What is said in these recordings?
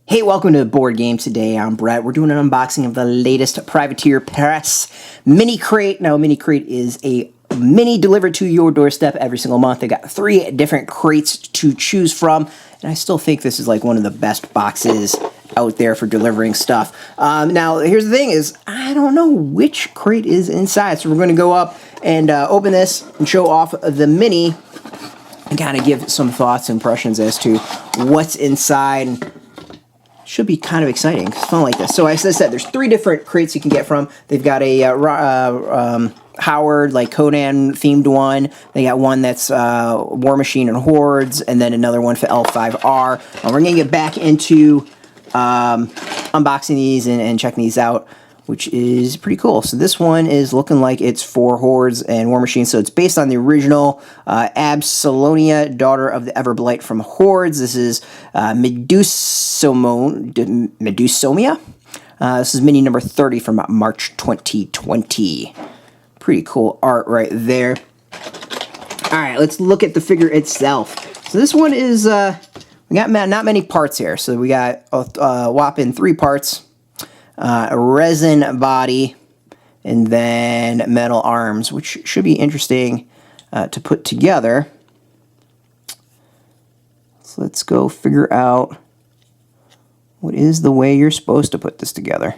Hey, welcome to Board Game. Today I'm Brett. We're doing an unboxing of the latest Privateer Press MiniCrate. Now, MiniCrate is a mini delivered to your doorstep every single month. They got 3 different crates to choose from, and I still think this is like one of the best boxes out there for delivering stuff. Now, here's the thing is, I don't know which crate is inside, so we're going to go up and open this and show off the mini and kind of give some thoughts and impressions as to what's inside. Should be kind of exciting. It's fun like this. So as I said, there's 3 different crates you can get from. They've got a Howard, like Conan themed one. They got one that's Warmachine and Hordes, and then another one for L5R. We're gonna get back into unboxing these and checking these out, which is pretty cool. So this one is looking like it's for Hordes and Warmachine. So it's based on the original Absylonia, daughter of the Everblight from Hordes. This is Medusoma. This is mini number 30 from March 2020. Pretty cool art right there. All right, let's look at the figure itself. So this one is, we got not many parts here. So we got a whopping 3 parts. A resin body, and then metal arms, which should be interesting to put together. So let's go figure out what is the way you're supposed to put this together.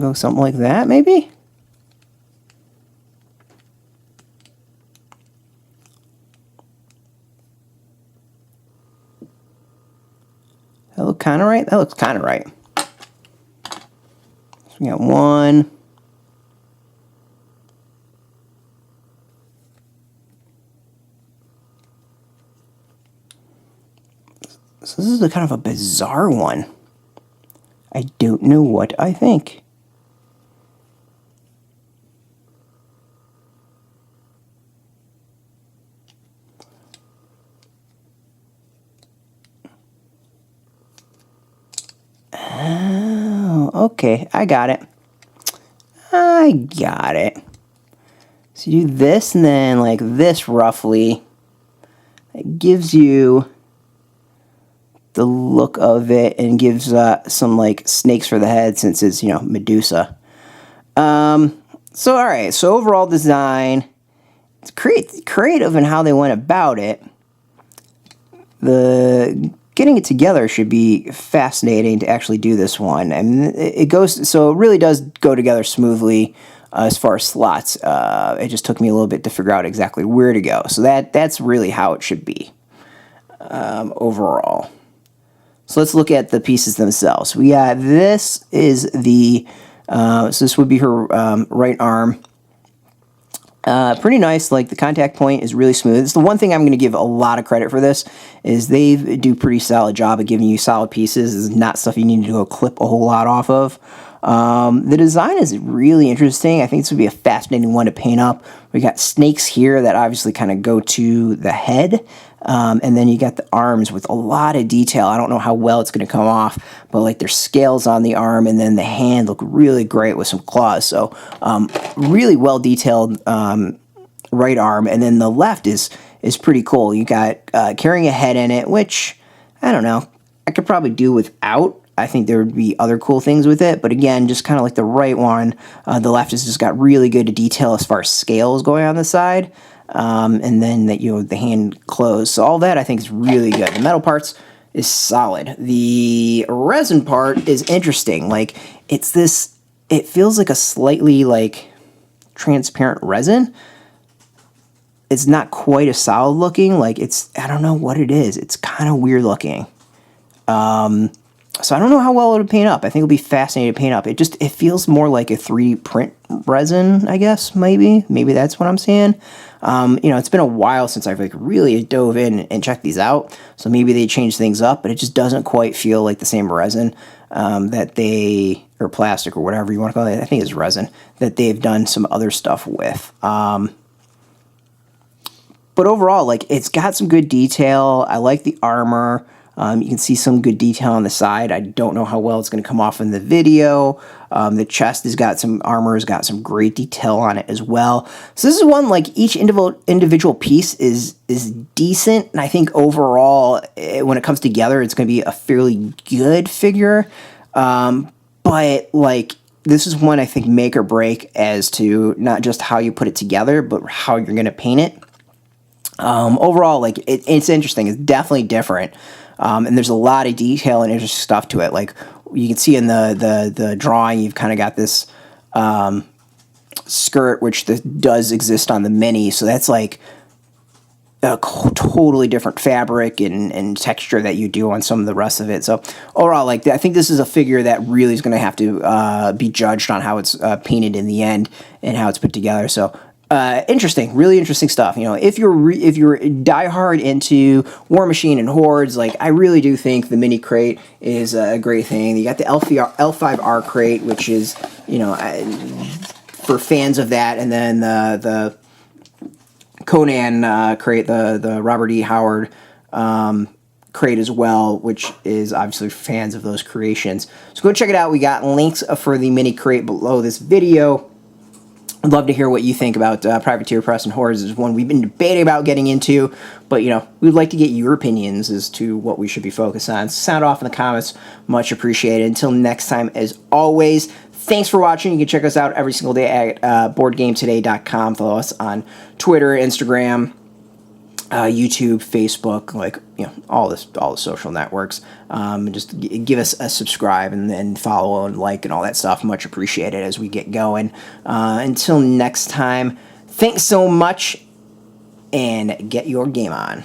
Go something like that, maybe? That look kind of right? That looks kind of right. So we got 1. So this is a kind of a bizarre one. I don't know what I think. Oh, okay, I got it. So you do this and then like this roughly. It gives you the look of it and gives some like snakes for the head since it's, you know, Medusa. So alright, so overall design, it's creative in how they went about it. Getting it together should be fascinating to actually do this one, and it really does go together smoothly as far as slots. It just took me a little bit to figure out exactly where to go, so that's really how it should be overall. So let's look at the pieces themselves. We got this is the so this would be her right arm. Pretty nice, like the contact point is really smooth. It's the one thing I'm going to give a lot of credit for this, is they do pretty solid job of giving you solid pieces. It's not stuff you need to go clip a whole lot off of. The design is really interesting. I think this would be a fascinating one to paint up. We got snakes here that obviously kind of go to the head. And then you got the arms with a lot of detail. I don't know how well it's going to come off, but like there's scales on the arm, and then the hand look really great with some claws. So really well detailed right arm, and then the left is pretty cool. You got carrying a head in it, which I don't know, I could probably do without. I think there would be other cool things with it, but again, just kind of like the right one, the left has just got really good detail as far as scales going on the side. And then that, you know, the hand closed. So all that I think is really good. The metal parts is solid. The resin part is interesting. Like it feels like a slightly like transparent resin. It's not quite as solid looking. Like I don't know what it is. It's kind of weird looking. So I don't know how well it'll paint up. I think it'll be fascinating to paint up. It feels more like a 3D print resin, I guess, maybe that's what I'm seeing. You know, it's been a while since I've like really dove in and checked these out, so maybe they changed things up, but it just doesn't quite feel like the same resin or plastic or whatever you want to call it. I think it's resin that they've done some other stuff with. But overall, like, it's got some good detail. I like the armor. You can see some good detail on the side. I don't know how well it's going to come off in the video. The chest has got some armor, has got some great detail on it as well. So this is one, like, each individual piece is decent, and I think overall, when it comes together, it's going to be a fairly good figure. But, like, this is one I think make or break as to not just how you put it together, but how you're going to paint it. Overall, like, it's interesting. It's definitely different. And there's a lot of detail and interesting stuff to it. Like, you can see in the drawing, you've kind of got this skirt, which does exist on the Mini. So that's like a totally different fabric and texture that you do on some of the rest of it. So overall, like, I think this is a figure that really is going to have to be judged on how it's painted in the end and how it's put together. So interesting, really interesting stuff. You know, if you're diehard into Warmachine and Hordes, like, I really do think the MiniCrate is a great thing. You got the L5R crate, which is, you know, for fans of that, and then the Conan crate, the Robert E. Howard crate as well, which is obviously fans of those creations. So go check it out. We got links for the MiniCrate below this video. I'd love to hear what you think about Privateer Press and Hordes. Is one we've been debating about getting into, but, you know, we'd like to get your opinions as to what we should be focused on. Sound off in the comments. Much appreciated. Until next time, as always, thanks for watching. You can check us out every single day at BoardGameToday.com. Follow us on Twitter, Instagram, YouTube, Facebook, like, you know, all the social networks. Just give us a subscribe and then follow and like and all that stuff. Much appreciated as we get going. Until next time, thanks so much, and get your game on.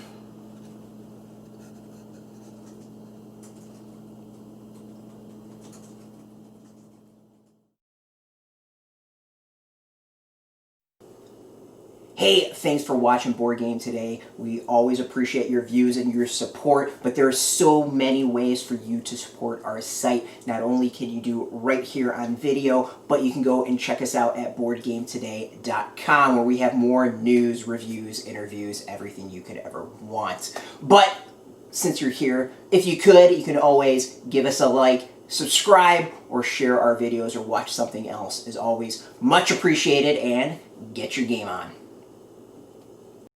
Hey, thanks for watching Board Game Today. We always appreciate your views and your support, but there are so many ways for you to support our site. Not only can you do it right here on video, but you can go and check us out at BoardGameToday.com, where we have more news, reviews, interviews, everything you could ever want. But since you're here, if you could, you can always give us a like, subscribe, or share our videos, or watch something else. As always, much appreciated, and get your game on.